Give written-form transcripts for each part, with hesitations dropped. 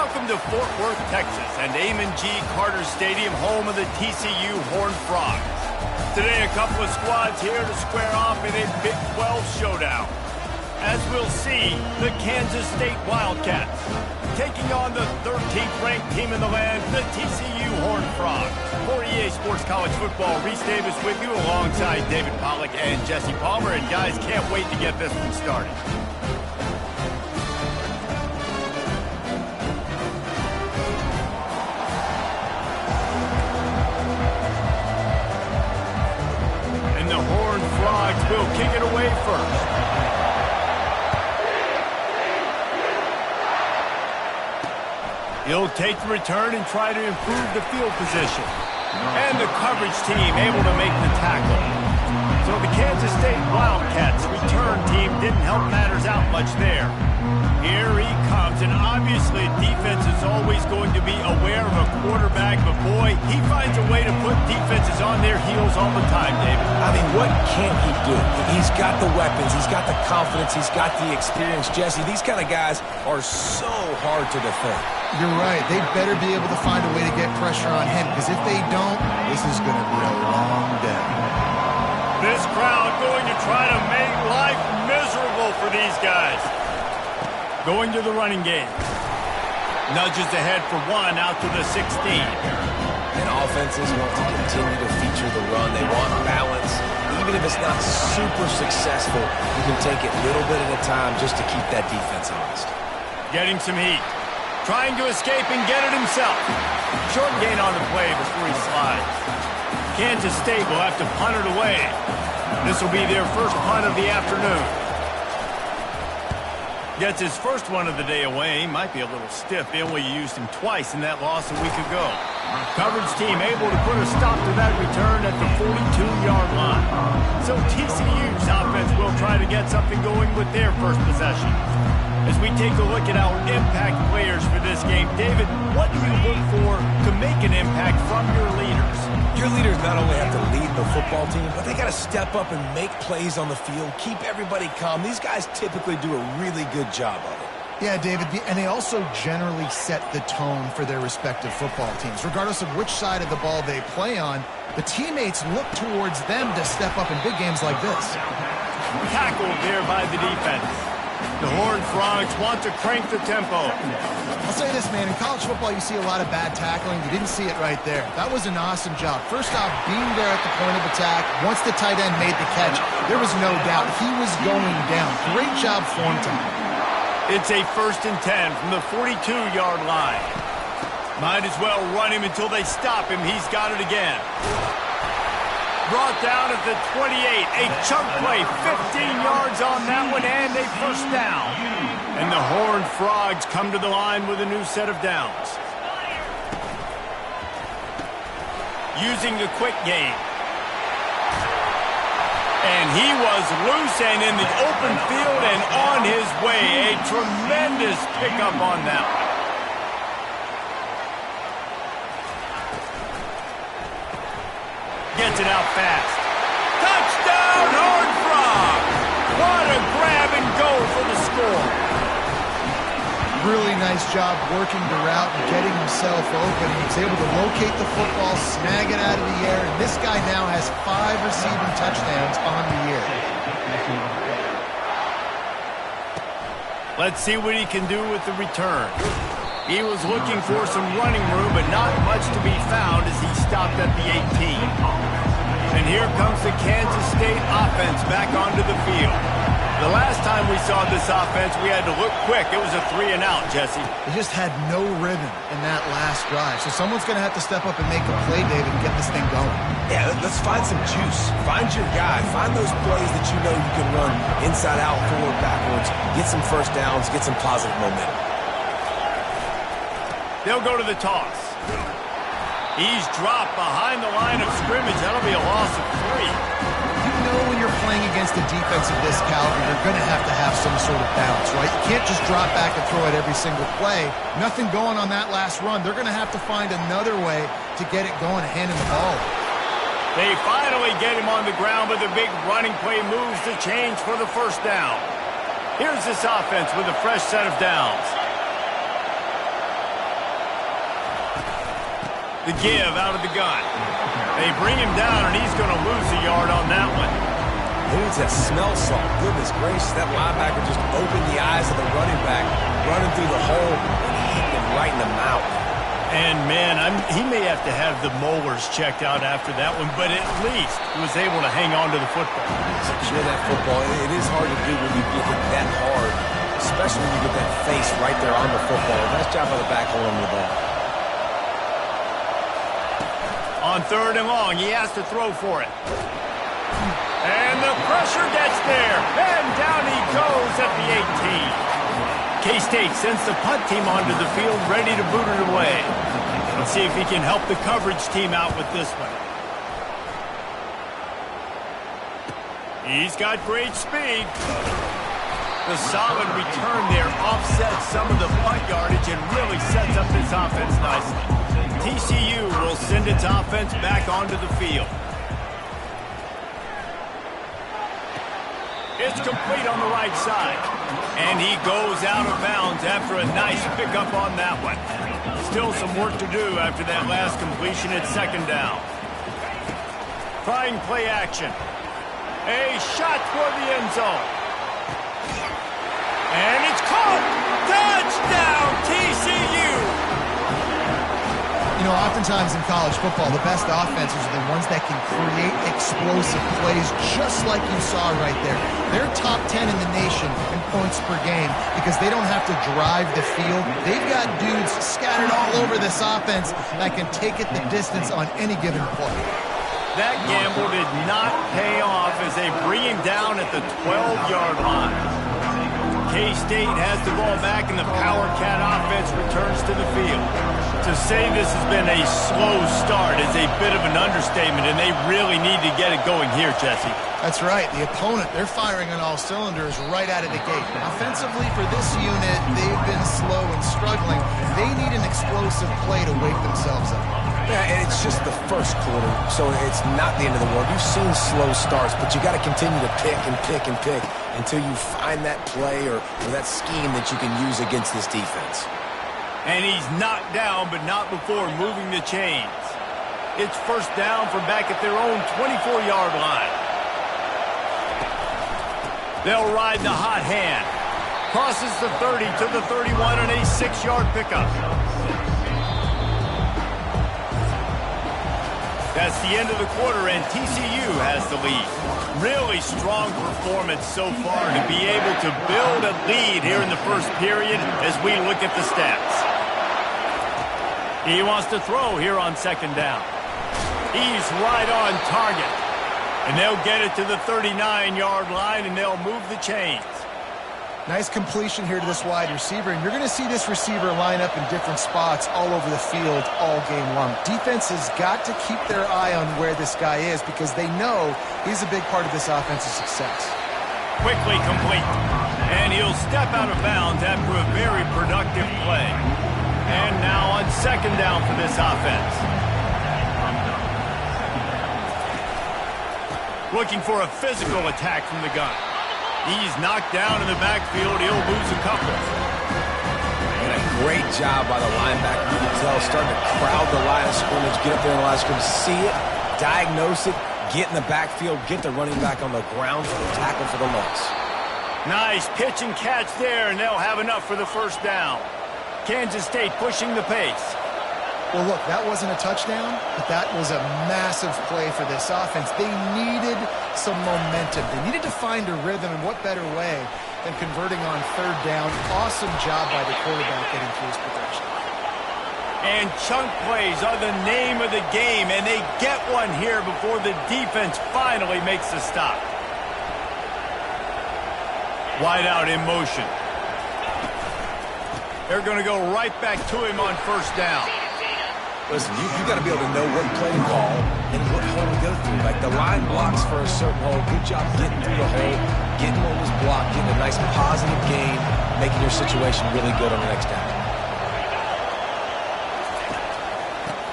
Welcome to Fort Worth, Texas, and Amon G. Carter Stadium, home of the TCU Horned Frogs. Today, a couple of squads here to square off in a Big 12 showdown. As we'll see, the Kansas State Wildcats taking on the 13th ranked team in the land, the TCU Horned Frogs. For EA Sports College Football, Reese Davis with you alongside David Pollack and Jesse Palmer. And guys, can't wait to get this one started. And the Horned Frogs will kick it away first. He'll take the return and try to improve the field position. And the coverage team able to make the tackle. So the Kansas State Wildcats return team didn't help matters out much there. Here he comes, and obviously defense is always going to be aware of a quarterback, but boy, he finds a way to put defenses on their heels all the time, David. I mean, what can't he do? He's got the weapons, he's got the confidence, he's got the experience. Jesse, these kind of guys are so hard to defend. You're right. They better be able to find a way to get pressure on him, because if they don't, this is going to be a long day. This crowd going to try to make life miserable for these guys. Going to the running game. Nudges ahead for one out to the 16. And offenses want to continue to feature the run. They want balance. Even if it's not super successful, you can take it little bit at a time just to keep that defense honest. Getting some heat. Trying to escape and get it himself. Short gain on the play before he slides. Kansas State will have to punt it away. This will be their first punt of the afternoon. Gets his first one of the day away. Might be a little stiff. They only used him twice in that loss a week ago. Coverage team able to put a stop to that return at the 42-yard line. So TCU's offense will try to get something going with their first possession. As we take a look at our impact players for this game, David, what do you look for to make an impact from your leaders? Your leaders not only have to lead the football team, but they got to step up and make plays on the field, keep everybody calm. These guys typically do a really good job of it. Yeah, David, and they also generally set the tone for their respective football teams. Regardless of which side of the ball they play on, the teammates look towards them to step up in big games like this. Tackled there by the defense. The Horned Frogs want to crank the tempo. I'll say this, man. In college football, you see a lot of bad tackling. You didn't see it right there. That was an awesome job. First off, being there at the point of attack. Once the tight end made the catch, there was no doubt he was going down. Great job form time. It's a 1st and 10 from the 42-yard line. Might as well run him until they stop him. He's got it again. Brought down at the 28. A chunk play, 15 yards on that one, and a first down. And the Horned Frogs come to the line with a new set of downs. Using the quick game. And he was loose and in the open field and on his way. A tremendous pickup on that one. Gets it out fast. Touchdown, Horned Frogs! What a grab and go for the score. Really nice job working the route and getting himself open. He was able to locate the football, snag it out of the air, and this guy now has 5 receiving touchdowns on the year. Let's see what he can do with the return. He was looking for some running room, but not much to be found as he stopped at the 18. And here comes the Kansas State offense back onto the field. The last time we saw this offense, we had to look quick. It was a 3-and-out, Jesse. They just had no rhythm in that last drive. So someone's going to have to step up and make a play, David, and get this thing going. Yeah, let's find some juice. Find your guy. Find those plays that you know you can run inside out, forward, backwards. Get some first downs. Get some positive momentum. They'll go to the toss. He's dropped behind the line of scrimmage. That'll be a loss of 3. You know when you're playing against a defense of this caliber, you're going to have some sort of balance, right? You can't just drop back and throw it every single play. Nothing going on that last run. They're going to have to find another way to get it going and handing the ball. They finally get him on the ground, but the big running play moves the change for the first down. Here's this offense with a fresh set of downs. The give out of the gun. They bring him down, and he's going to lose a yard on that one. He needs that smell salt. Goodness gracious, that linebacker just opened the eyes of the running back, running through the hole, and hit him right in the mouth. And, man, he may have to have the molars checked out after that one, but at least he was able to hang on to the football. Secure that football. It is hard to do when you get hit that hard, especially when you get that face right there on the football. Nice job by the back holding the ball. On 3rd and long, he has to throw for it. And the pressure gets there. And down he goes at the 18. K-State sends the punt team onto the field, ready to boot it away. Let's see if he can help the coverage team out with this one. He's got great speed. The solid return there offsets some of the punt yardage and really sets up this offense nicely. TCU will send its offense back onto the field. It's complete on the right side. And he goes out of bounds after a nice pickup on that one. Still some work to do after that last completion at 2nd down. Trying play action. A shot toward the end zone. And it's caught! Touchdown, TCU! You know, oftentimes in college football, the best offenses are the ones that can create explosive plays, just like you saw right there. They're top 10 in the nation in points per game because they don't have to drive the field. They've got dudes scattered all over this offense that can take it the distance on any given play. That gamble did not pay off as they bring him down at the 12-yard line. K-State has the ball back and the Power Cat offense returns to the field. To say this has been a slow start is a bit of an understatement, and they really need to get it going here, Jesse. That's right. The opponent, they're firing on all cylinders right out of the gate. Offensively for this unit, they've been slow and struggling. They need an explosive play to wake themselves up. Yeah, and it's just the first quarter, so it's not the end of the world. You've seen slow starts, but you got to continue to pick and pick and pick until you find that play or that scheme that you can use against this defense. And he's knocked down, but not before moving the chains. It's 1st down from back at their own 24-yard line. They'll ride the hot hand. Crosses the 30 to the 31 and a 6-yard pickup. That's the end of the quarter, and TCU has the lead. Really strong performance so far to be able to build a lead here in the first period as we look at the stats. He wants to throw here on 2nd down. He's right on target. And they'll get it to the 39-yard line, and they'll move the chains. Nice completion here to this wide receiver, and you're going to see this receiver line up in different spots all over the field all game long. Defense has got to keep their eye on where this guy is because they know he's a big part of this offensive success. Quickly complete. And he'll step out of bounds after a very productive play. And now on 2nd down for this offense. Looking for a physical attack from the gun. He's knocked down in the backfield. He'll lose a couple. And a great job by the linebacker. You can tell, starting to crowd the line of scrimmage, get up there in the line of scrimmage, see it, diagnose it, get in the backfield, get the running back on the ground for the tackle for the loss. Nice pitch and catch there, and they'll have enough for the 1st down. Kansas State pushing the pace. Well, look, that wasn't a touchdown, but that was a massive play for this offense. They needed some momentum. They needed to find a rhythm, and what better way than converting on 3rd down. Awesome job by the quarterback getting through his progression. And chunk plays are the name of the game, and they get one here before the defense finally makes the stop. Wide out in motion. They're going to go right back to him on 1st down. Listen, you got to be able to know what play to call and what hole to go through. Like the line blocks for a certain hole. Good job getting through the hole, getting what was blocked, getting a nice positive gain, making your situation really good on the next down.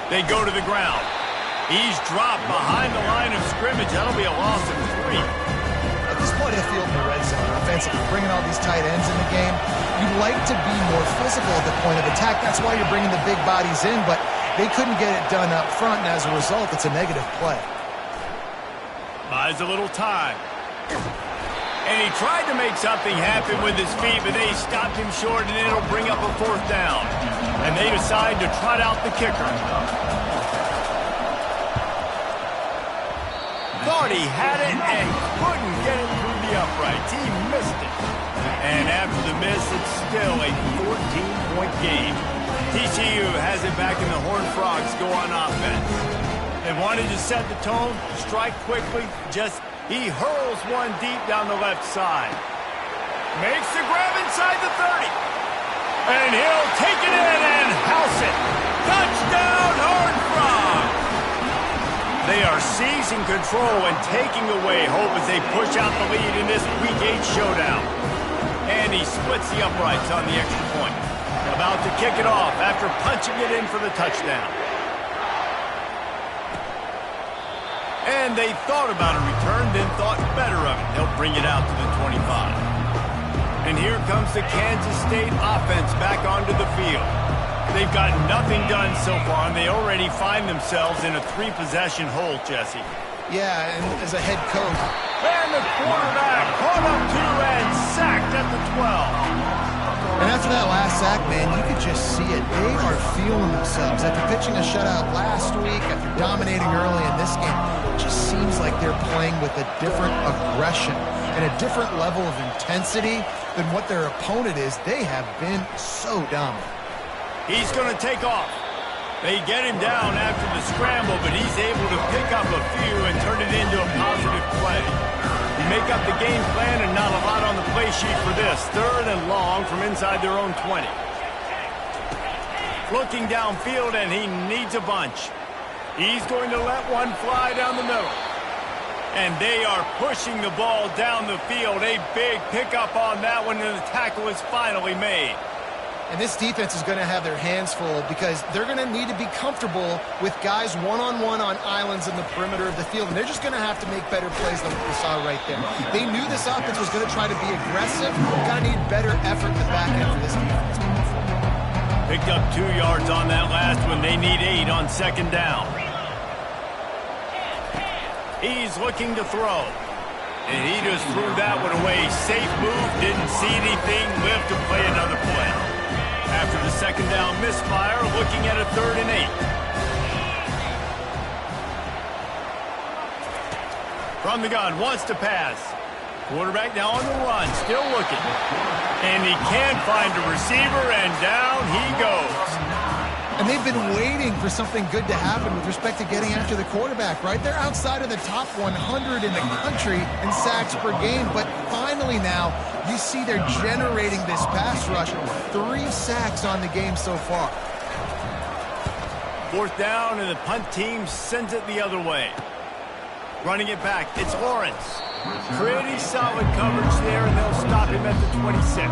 They go to the ground. He's dropped behind the line of scrimmage. That'll be a loss of 3. At this point of the field in the red zone offensively, bringing all these tight ends in the game. You'd like to be more physical at the point of attack. That's why you're bringing the big bodies in, but they couldn't get it done up front, and as a result, it's a negative play. Buys a little time. And he tried to make something happen with his feet, but they stopped him short, and it'll bring up a 4th down. And they decide to trot out the kicker. Thought he had it and couldn't get it through the uprights. He missed it. And after the miss, it's still a 14-point game. TCU has it back, and the Horned Frogs go on offense. They wanted to set the tone, strike quickly, he hurls one deep down the left side. Makes the grab inside the 30. And he'll take it in and house it. Touchdown, Horned Frogs! They are seizing control and taking away hope as they push out the lead in this Week 8 showdown. And he splits the uprights on the extra point. About to kick it off after punching it in for the touchdown. And they thought about a return, then thought better of it. They'll bring it out to the 25. And here comes the Kansas State offense back onto the field. They've got nothing done so far, and they already find themselves in a 3-possession hole, Jesse. Yeah, and as a head coach. And the quarterback caught up to and sacked at the 12. And after that last sack, man, you could just see it. They are feeling themselves. After pitching a shutout last week, after dominating early in this game, it just seems like they're playing with a different aggression and a different level of intensity than what their opponent is. They have been so dominant. He's going to take off. They get him down after the scramble, but he's able to pick up a few and turn it into a positive play. You make up the game plan and not a lot on the play sheet for this. 3rd and long from inside their own 20. Looking downfield, and he needs a bunch. He's going to let one fly down the middle. And they are pushing the ball down the field. A big pickup on that one, and the tackle is finally made. And this defense is going to have their hands full because they're going to need to be comfortable with guys one-on-one on islands in the perimeter of the field. And they're just going to have to make better plays than what we saw right there. They knew this offense was going to try to be aggressive. Going to need better effort in the back end for this defense. Picked up 2 yards on that last one. They need 8 on 2nd down. He's looking to throw. And he just threw that one away. Safe move, didn't see anything, lived to play another play. After the 2nd down misfire, looking at a 3rd and 8. From the gun, wants to pass. Quarterback now on the run, still looking. And he can't find a receiver, and down he goes. And they've been waiting for something good to happen with respect to getting after the quarterback, right? They're outside of the top 100 in the country in sacks per game, but finally now you see they're generating this pass rush. 3 sacks on the game so far. 4th down, and the punt team sends it the other way. Running it back, it's Lawrence. Pretty solid coverage there, and they'll stop him at the 26.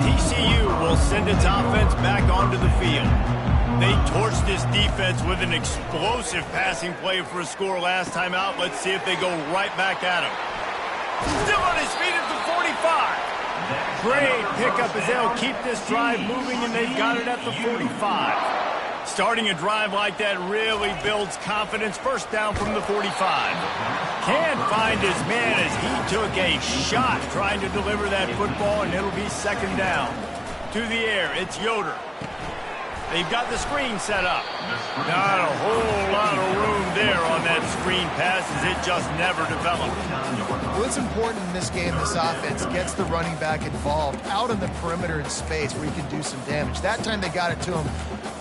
TCU will send its offense back onto the field. They torched this defense with an explosive passing play for a score last time out. Let's see if they go right back at him. Still on his feet at the 45. Great pickup as they'll keep this drive moving, and they've got it at the 45. Starting a drive like that really builds confidence. 1st down from the 45. Can't find his man as he took a shot trying to deliver that football, and it'll be 2nd down. To the air, it's Yoder. They've got the screen set up. Not a whole lot of room there on that screen pass as it just never developed. Well, it's important in this game this offense gets the running back involved out on the perimeter in space where he can do some damage. That time they got it to him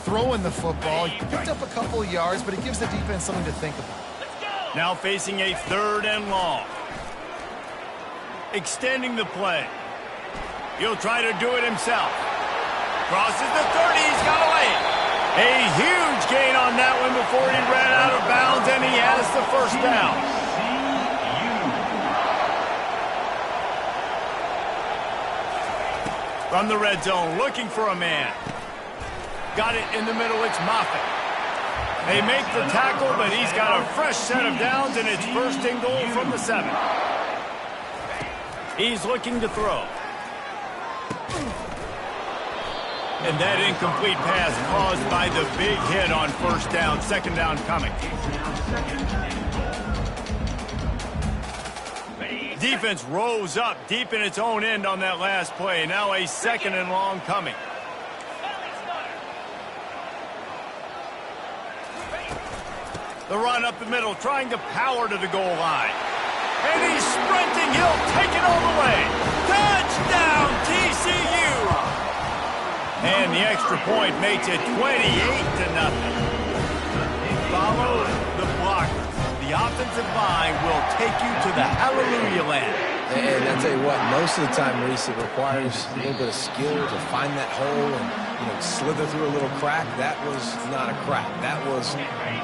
throwing the football. He picked up a couple of yards, but it gives the defense something to think about. Now facing a 3rd and long. Extending the play. He'll try to do it himself. Crosses the 30, he's got away. A huge gain on that one before he ran out of bounds, and he has the 1st down. From the red zone, looking for a man. Got it in the middle, it's Moffitt. They make the tackle, but he's got a fresh set of downs, and it's 1st and goal from the 7. He's looking to throw. And that incomplete pass caused by the big hit on first down. Second down coming. Defense rose up deep in its own end on that last play. Now a second and long coming. The run up the middle, trying to power to the goal line. And he's sprinting. He'll take it all the way. Touchdown, TCU! And the extra point makes it 28-0. Follow the blocker. The offensive line will take you to the hallelujah land. And I'll tell you what, most of the time, Reese, it requires a little bit of skill to find that hole and, slither through a little crack. That was not a crack. That was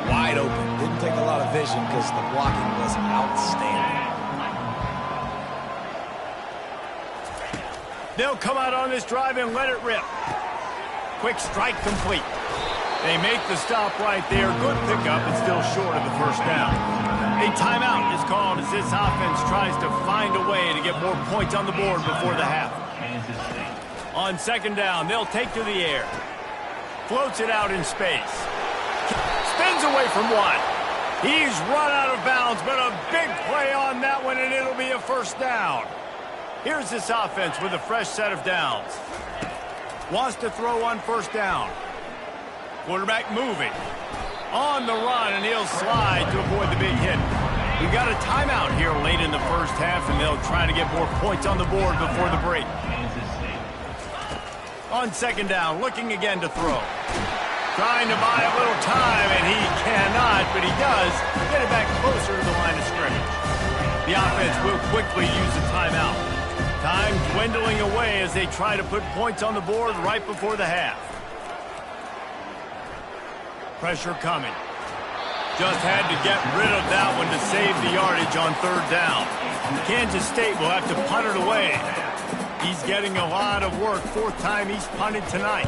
wide open. Didn't take a lot of vision because the blocking was outstanding. They'll come out on this drive and let it rip. Quick strike complete. They make the stop right there. Good pickup, but still short of the first down. A timeout is called as this offense tries to find a way to get more points on the board before the half. On second down, they'll take to the air. Floats it out in space. Spins away from one. He's run out of bounds, but a big play on that one, and it'll be a first down. Here's this offense with a fresh set of downs. Wants to throw on first down. Quarterback moving. On the run, and he'll slide to avoid the big hit. We've got a timeout here late in the first half, and they'll try to get more points on the board before the break. On second down, looking again to throw. Trying to buy a little time, and he cannot, but he does get it back closer to the line of scrimmage. The offense will quickly use a timeout. Time dwindling away as they try to put points on the board right before the half. Pressure coming. Just had to get rid of that one to save the yardage on third down. Kansas State will have to punt it away. He's getting a lot of work. Fourth time he's punted tonight.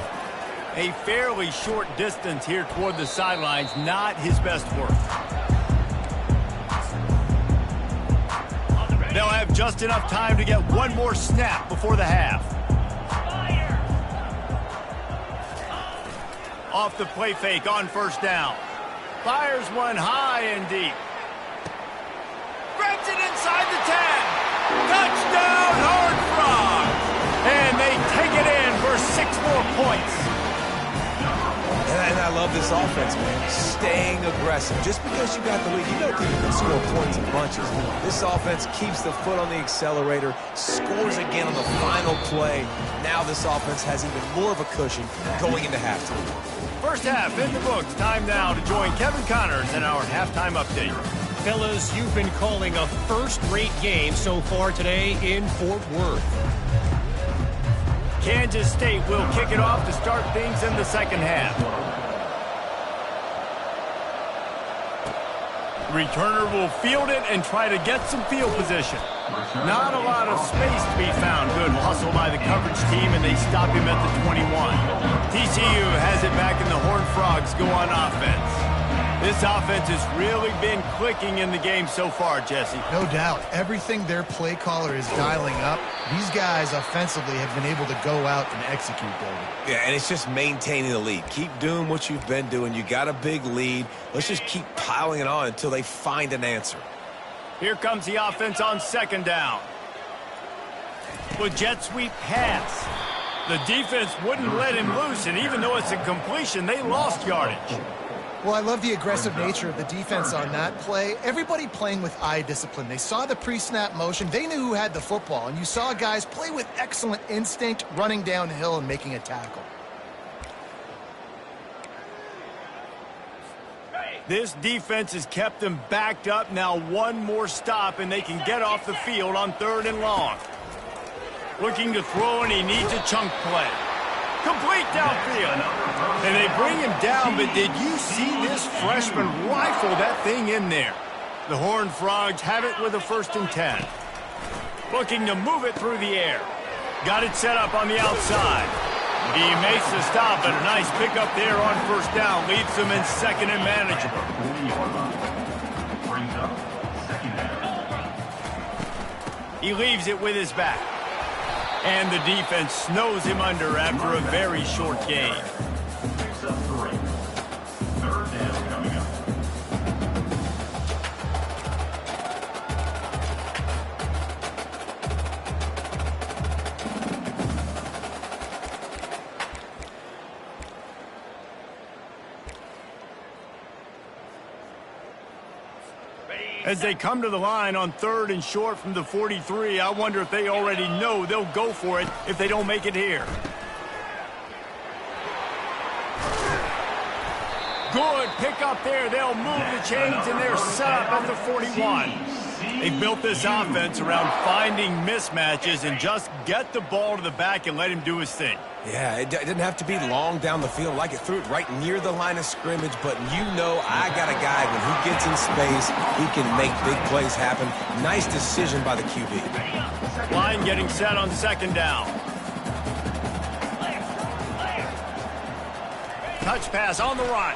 A fairly short distance here toward the sidelines. Not his best work. They'll have just enough time to get one more snap before the half. Off the play fake on first down. Fires one high and deep. Grabs it inside the 10. Touchdown, Horned Frogs! And they take it in for 6 more points. And I love this offense, man. Staying aggressive. Just because you got the lead, you know people can score points in bunches. This offense keeps the foot on the accelerator, scores again on the final play. Now this offense has even more of a cushion going into halftime. First half in the books. Time now to join Kevin Connors in our halftime update. Fellas, you've been calling a first-rate game so far today in Fort Worth. Kansas State will kick it off to start things in the second half. Returner will field it and try to get some field position. Not a lot of space to be found. Good hustle by the coverage team, and they stop him at the 21. TCU has it back, and the Horned Frogs go on offense. This offense has really been clicking in the game so far, Jesse. No doubt. Everything their play caller is dialing up, these guys offensively have been able to go out and execute, David. Yeah, and it's just maintaining the lead. Keep doing what you've been doing. You got a big lead. Let's just keep piling it on until they find an answer. Here comes the offense on second down. With jet sweep pass. The defense wouldn't let him loose, and even though it's a completion, they lost yardage. Well, I love the aggressive nature of the defense on that play. Everybody playing with eye discipline. They saw the pre-snap motion. They knew who had the football, and you saw guys play with excellent instinct, running downhill and making a tackle. This defense has kept them backed up. Now one more stop, and they can get off the field on third and long. Looking to throw, and he needs a chunk play. Complete downfield. And they bring him down, but did you see this freshman rifle that thing in there? The Horned Frogs have it with a 1st and 10. Looking to move it through the air. Got it set up on the outside. He makes the stop, and a nice pickup there on first down. Leaves them in second and manageable. He leaves it with his back. And the defense snows him under after a very short gain. As they come to the line on 3rd and short from the 43, I wonder if they already know they'll go for it if they don't make it here. Good pick up there. They'll move the chains, and they're set up at the 41. They've built this offense around finding mismatches and just get the ball to the back and let him do his thing. Yeah, it didn't have to be long down the field. Like it threw it right near the line of scrimmage, but you know I got a guy when he gets in space, he can make big plays happen. Nice decision by the QB. Line getting set on 2nd down. Touch pass on the run.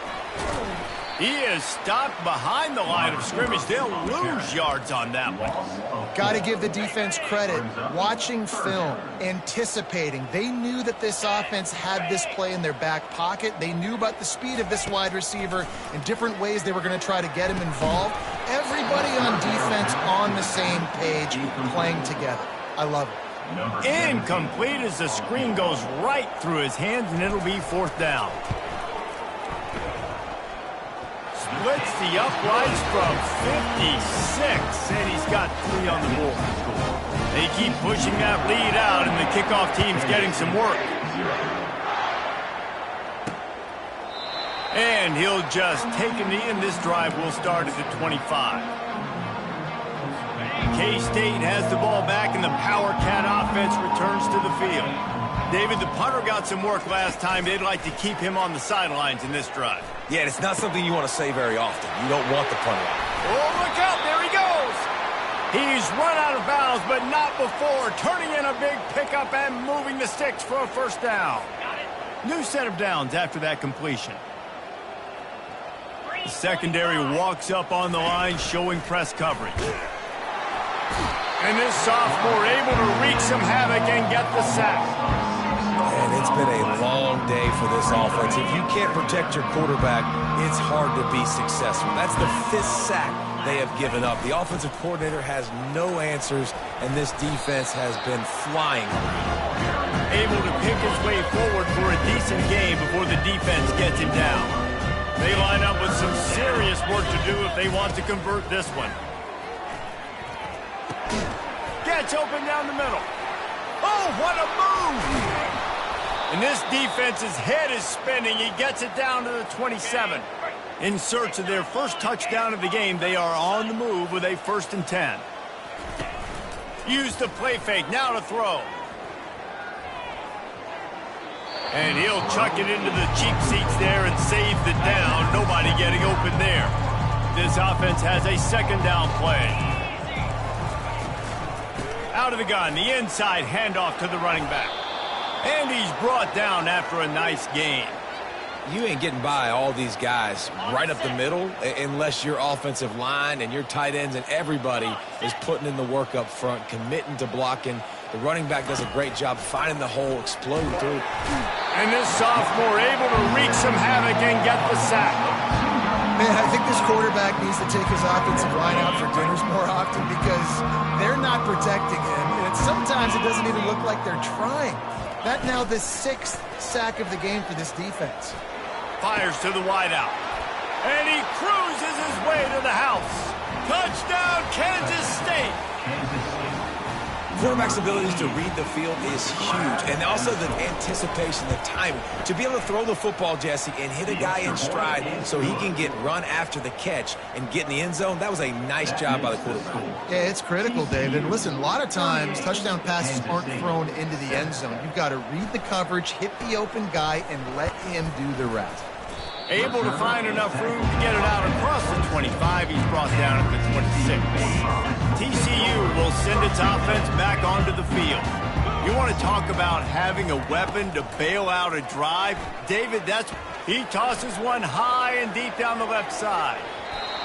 He is stopped behind the line of scrimmage. They'll lose yards on that one. Got to give the defense credit. Watching film, anticipating. They knew that this offense had this play in their back pocket. They knew about the speed of this wide receiver and different ways they were going to try to get him involved. Everybody on defense on the same page, playing together. I love it. Incomplete as the screen goes right through his hands, and it'll be 4th down. Splits the uprights from 56, and he's got 3 on the board. They keep pushing that lead out, and the kickoff team's getting some work. And he'll just take a knee, and this drive will start at the 25. K-State has the ball back, and the Power Cat offense returns to the field. David, the punter got some work last time. They'd like to keep him on the sidelines in this drive. Yeah, it's not something you want to say very often. You don't want the punter out. Oh, look out. There he goes. He's run out of bounds, but not before. Turning in a big pickup and moving the sticks for a 1st down. New set of downs after that completion. The secondary walks up on the line, showing press coverage. And this sophomore able to wreak some havoc and get the sack. And it's been a long day for this offense. If you can't protect your quarterback, it's hard to be successful. That's the 5th sack they have given up. The offensive coordinator has no answers, and this defense has been flying. Able to pick his way forward for a decent game before the defense gets him down. They line up with some serious work to do if they want to convert this one. Gets open down the middle. Oh, what a move! And this defense's head is spinning. He gets it down to the 27. In search of their first touchdown of the game, they are on the move with a 1st and 10. Use the play fake, now to throw. And he'll chuck it into the cheap seats there and save the down. Nobody getting open there. This offense has a 2nd down play. Out of the gun, the inside handoff to the running back. And he's brought down after a nice gain. You ain't getting by all these guys right up the middle unless your offensive line and your tight ends and everybody is putting in the work up front, committing to blocking. The running back does a great job finding the hole, exploding through. And this sophomore able to wreak some havoc and get the sack. Man, I think this quarterback needs to take his offensive line out for dinners more often because they're not protecting him. And sometimes it doesn't even look like they're trying. That now the 6th sack of the game for this defense. Fires to the wideout. And he cruises his way to the house. Touchdown, Kansas State. Quarterback's abilities to read the field is huge. And also the anticipation, the timing. To be able to throw the football, Jesse, and hit a guy in stride so he can get run after the catch and get in the end zone, that was a nice job by the quarterback. Yeah, it's critical, David. Listen, a lot of times touchdown passes aren't thrown into the end zone. You've got to read the coverage, hit the open guy, and let him do the rest. Able to find enough room to get it out across the 25. He's brought down at the 26. TCU will send its offense back onto the field. You want to talk about having a weapon to bail out a drive? David, he tosses one high and deep down the left side.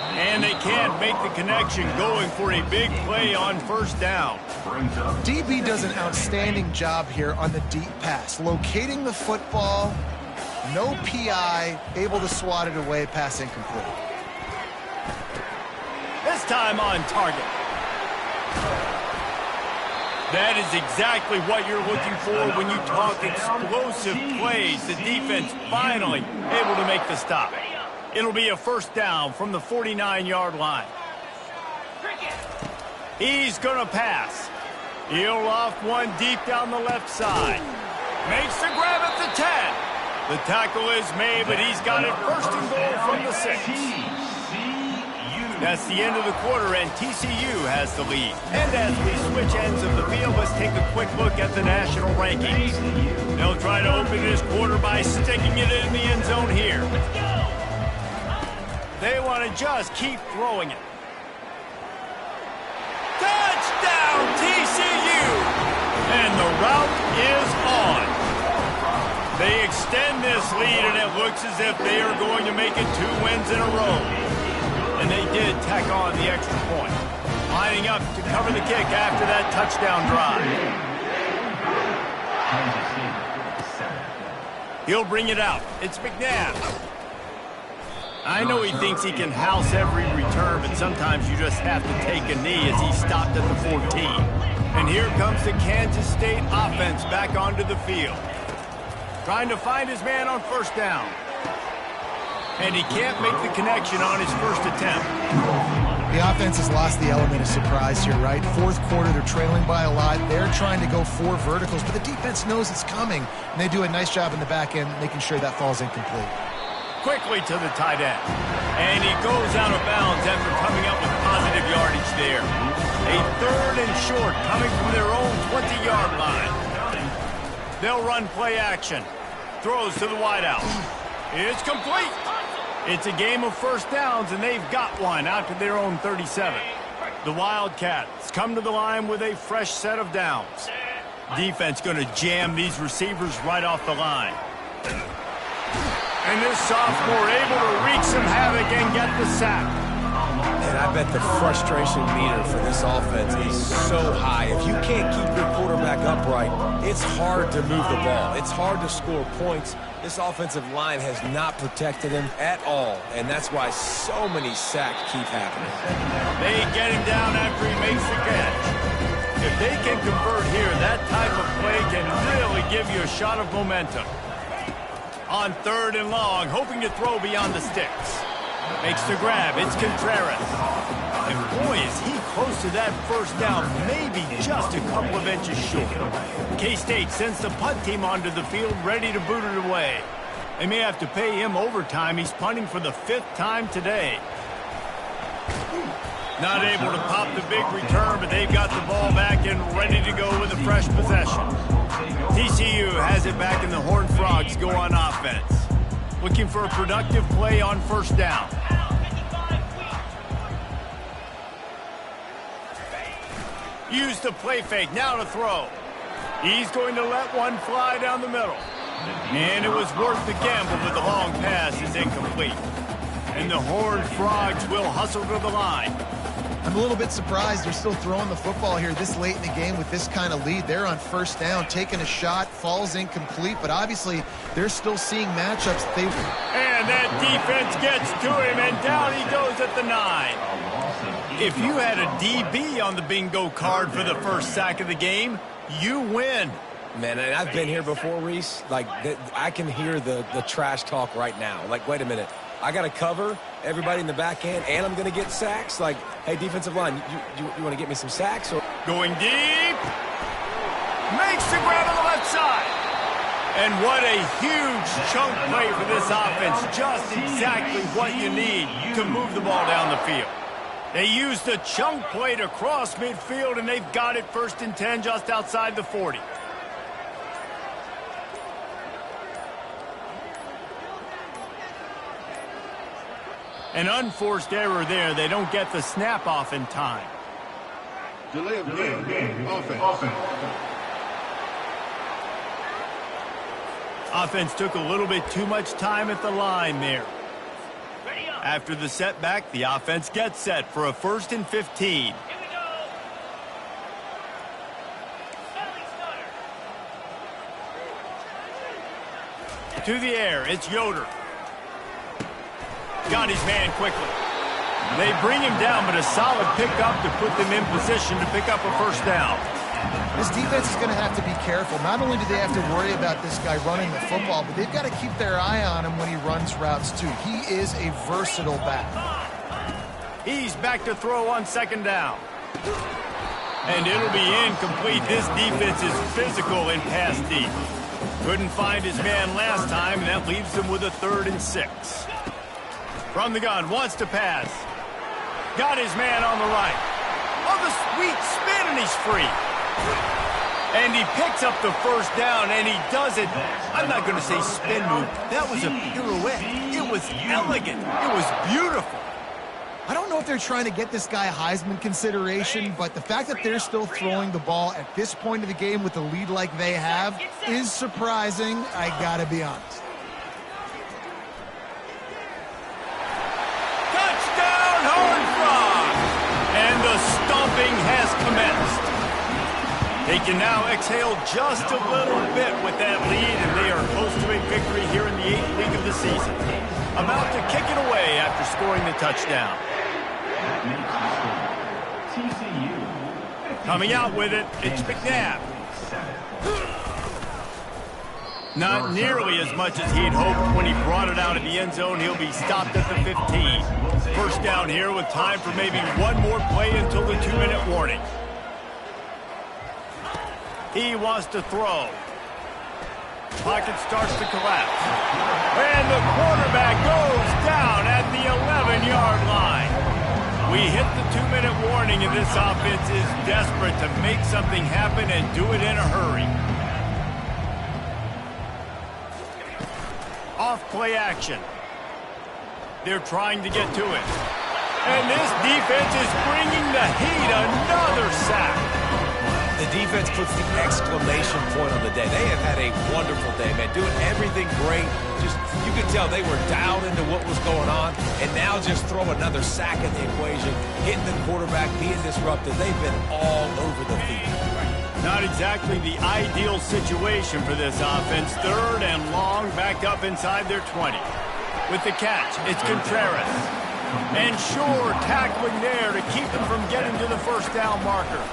And they can't make the connection, going for a big play on first down. DB does an outstanding job here on the deep pass, locating the football, no PI, able to swat it away, pass incomplete. This time on target. That is exactly what you're looking for when you talk explosive plays. The defense finally able to make the stop. It'll be a first down from the 49-yard line. He's going to pass. He'll loft one deep down the left side. Makes the grab at the 10. The tackle is made, but he's got it first and goal from the 6. That's the end of the quarter, and TCU has the lead. And as we switch ends of the field, let's take a quick look at the national rankings. They'll try to open this quarter by sticking it in the end zone here. They want to just keep throwing it. Touchdown, TCU! And the route is on. They extend this lead, and it looks as if they are going to make it 2 wins in a row. And they did tack on the extra point. Lining up to cover the kick after that touchdown drive. He'll bring it out. It's McNabb. I know he thinks he can house every return, but sometimes you just have to take a knee as he stopped at the 14. And here comes the Kansas State offense back onto the field. Trying to find his man on first down. And he can't make the connection on his first attempt. The offense has lost the element of surprise here, right? Fourth quarter, they're trailing by a lot. They're trying to go 4 verticals, but the defense knows it's coming. And they do a nice job in the back end, making sure that falls incomplete. Quickly to the tight end. And he goes out of bounds after coming up with positive yardage there. A 3rd and short coming from their own 20-yard line. They'll run play action. Throws to the wideout. It's complete. It's a game of first downs, and they've got one out to their own 37. The Wildcats come to the line with a fresh set of downs. Defense going to jam these receivers right off the line. And this sophomore able to wreak some havoc and get the sack. And I bet the frustration meter for this offense is so high. If you can't keep your quarterback upright, it's hard to move the ball. It's hard to score points. This offensive line has not protected him at all, and that's why so many sacks keep happening. They get him down after he makes the catch. If they can convert here, that type of play can really give you a shot of momentum. On 3rd and long, hoping to throw beyond the sticks. Makes the grab. It's Contreras. And boy, is he close to that first down, maybe just a couple of inches short. K-State sends the punt team onto the field, ready to boot it away. They may have to pay him overtime. He's punting for the 5th time today. Not able to pop the big return, but they've got the ball back and ready to go with a fresh possession. TCU has it back, and the Horned Frogs go on offense. Looking for a productive play on first down. Use the play fake, now to throw. He's going to let one fly down the middle. And it was worth the gamble, but the long pass is incomplete. And the Horned Frogs will hustle to the line. I'm a little bit surprised they're still throwing the football here this late in the game with this kind of lead. They're on first down, taking a shot, falls incomplete, but obviously they're still seeing matchups. And that defense gets to him, and down he goes at the 9. If you had a DB on the bingo card for the first sack of the game, you win. Man, and I've been here before, Reese. Like, I can hear the trash talk right now. Like, wait a minute. I got to cover everybody in the back end, and I'm going to get sacks. Like, hey, defensive line, you want to get me some sacks? Or going deep. Makes the grab on the left side. And what a huge chunk play for this offense. Just exactly what you need to move the ball down the field. They used the chunk play to cross midfield, and they've got it 1st and 10 just outside the 40. An unforced error there. They don't get the snap off in time. Delay of game. Offense. Offense took a little bit too much time at the line there. After the setback, the offense gets set for a 1st and 15. To the air, it's Yoder. Got his man quickly. They bring him down, but a solid pickup to put them in position to pick up a 1st down. This defense is going to have to be careful. Not only do they have to worry about this guy running the football, but they've got to keep their eye on him when he runs routes too. He is a versatile back. He's back to throw on 2nd down. And it'll be incomplete. This defense is physical in pass deep. Couldn't find his man last time, and that leaves him with a 3rd and 6. From the gun, wants to pass. Got his man on the right. Oh, the sweet spin, and he's free. And he picks up the 1st down, and he does it. I'm not going to say spin move. That was a pirouette. It was elegant. It was beautiful. I don't know if they're trying to get this guy Heisman consideration, but the fact that they're still throwing the ball at this point of the game with the lead like they have is surprising, I gotta be honest. Touchdown, Horned Frogs! And the stomping has commenced. They can now exhale just a little bit with that lead, and they are close to a victory here in the 8th week of the season. About to kick it away after scoring the touchdown. Coming out with it, it's McNabb. Not nearly as much as he'd hoped when he brought it out of the end zone. He'll be stopped at the 15. 1st down here with time for maybe one more play until the 2-minute warning. He wants to throw. Pocket starts to collapse. And the quarterback goes down at the 11-yard line. We hit the 2-minute warning, and this offense is desperate to make something happen and do it in a hurry. Off play action. They're trying to get to it. And this defense is bringing the heat. Another sack. The defense puts the exclamation point on the day. They have had a wonderful day, man. Doing everything great. Just, you could tell they were dialed into what was going on. And now just throw another sack in the equation. Hitting the quarterback, being disrupted. They've been all over the field. Not exactly the ideal situation for this offense. 3rd and long, back up inside their 20. With the catch, it's Contreras. And sure, tackling there to keep them from getting to the 1st down marker.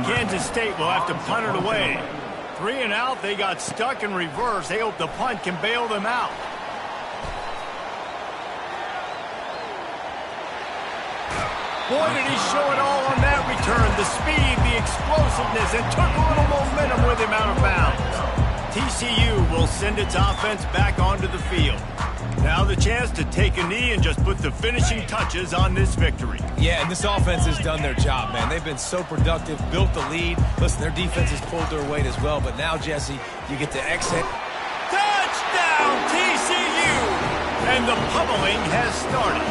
Kansas State will have to punt it away. 3 and out, they got stuck in reverse. They hope the punt can bail them out. Boy, did he show it all on that return. The speed, the explosiveness, and took a little momentum with him out of bounds. TCU will send its offense back onto the field. Now the chance to take a knee and just put the finishing touches on this victory. Yeah, and this offense has done their job, man. They've been so productive, built the lead. Listen, their defense has pulled their weight as well, but now, Jesse, you get to exit. Touchdown, TCU! And the pummeling has started.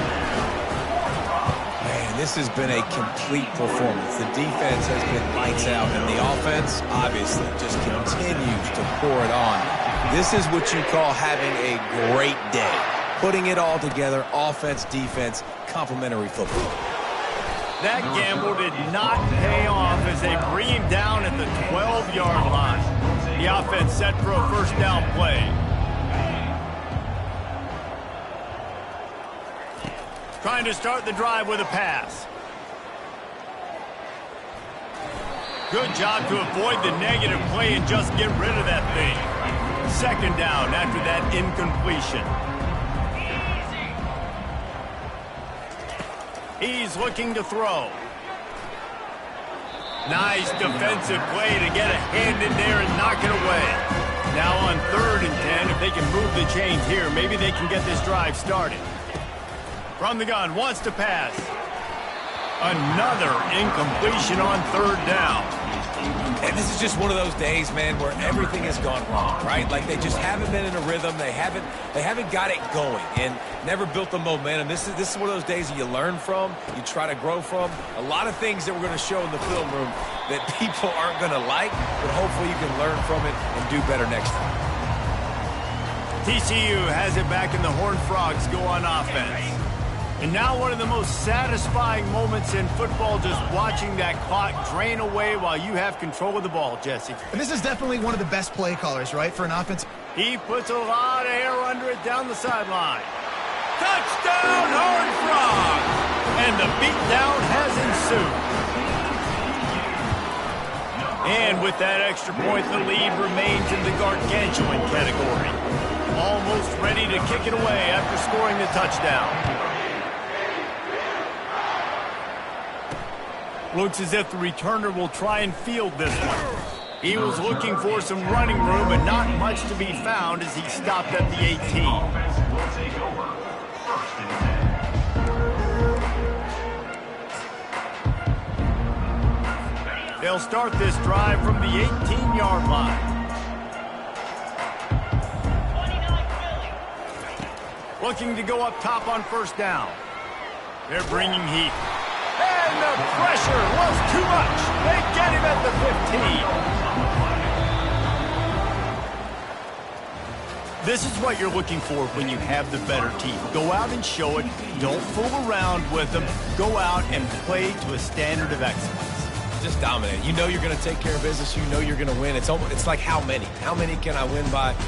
Man, this has been a complete performance. The defense has been lights out, and the offense, obviously, just continues to pour it on. This is what you call having a great day. Putting it all together, offense, defense, complementary football. That gamble did not pay off as they bring him down at the 12-yard line. The offense set for a 1st down play. Trying to start the drive with a pass. Good job to avoid the negative play and just get rid of that thing. 2nd down after that incompletion. He's looking to throw. Nice defensive play to get a hand in there and knock it away. Now on 3rd and 10, if they can move the chains here, maybe they can get this drive started. From the gun, wants to pass. Another incompletion on 3rd down. And this is just one of those days, man, where everything has gone wrong, right? Like they just haven't been in a rhythm. They haven't got it going and never built the momentum. This is one of those days that you learn from, you try to grow from. A lot of things that we're going to show in the film room that people aren't going to like, but hopefully you can learn from it and do better next time. TCU has it back and the Horned Frogs go on offense. And now one of the most satisfying moments in football, just watching that clock drain away while you have control of the ball, Jesse. And this is definitely one of the best play callers, right, for an offense. He puts a lot of air under it down the sideline. Touchdown, Horned Frogs! And the beatdown has ensued. And with that extra point, the lead remains in the gargantuan category. Almost ready to kick it away after scoring the touchdown. Looks as if the returner will try and field this one. He was looking for some running room, but not much to be found as he stopped at the 18. They'll start this drive from the 18-yard line. Looking to go up top on first down. They're bringing heat. And the pressure was too much. They get him at the 15. This is what you're looking for when you have the better team. Go out and show it. Don't fool around with them. Go out and play to a standard of excellence. Just dominate. You know you're going to take care of business. You know you're going to win. It's like how many? How many can I win by?